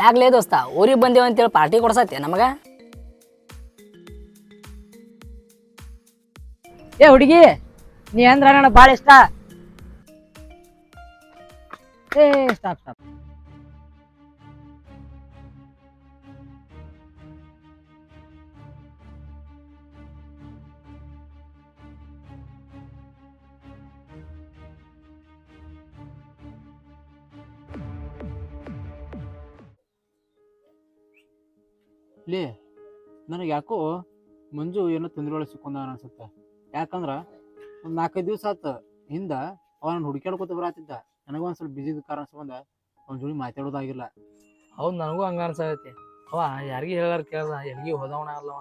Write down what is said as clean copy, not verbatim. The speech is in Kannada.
ಯಾಕ್ಲೇ ದೋಸ್ತ ಊರಿಗೆ ಬಂದೇವ ಅಂತೇಳಿ ಪಾರ್ಟಿ ಕೊಡ್ಸತ್ತೆ ನಮಗ? ಏ ಹುಡುಗಿ, ನೀ ಅಂದ್ರ ನನಗೆ ಭಾಳ ಇಷ್ಟ. ಏ ಸ್ಟಾಪ್ ಸ್ಟಾಪ್. ಲೇ ನನಗೆ ಯಾಕೋ ಮಂಜು ಏನೋ ತೊಂದರೆ ಒಳಗೆ ಸಿಕ್ಕೊಂಡ ಅನ್ಸುತ್ತೆ. ಯಾಕಂದ್ರೆ ಒಂದು 4-5 ದಿವಸ ಆತು ಹಿಂದ ಅವನ ಹುಡುಕ್ಯಾಡ್ಕೊತ ಬರತ್ತಿದ್ದ. ನನಗೊಂದು ಸ್ವಲ್ಪ ಬಿಸಿ ಕಾರಣ ಸಂಬಂಧ ಅವ್ನ ಜೋಡಿ ಮಾತಾಡೋದಾಗಿಲ್ಲ. ಹೌದು, ನನಗೂ ಹಂಗ ಅನ್ಸತೈತಿ. ಅವ ಯಾರಿಗೆ ಹೇಳಾರ ಕೇಳ್ದ ಎಲ್ಲಿಗೆ ಹೋದವನ ಅಲ್ಲವ.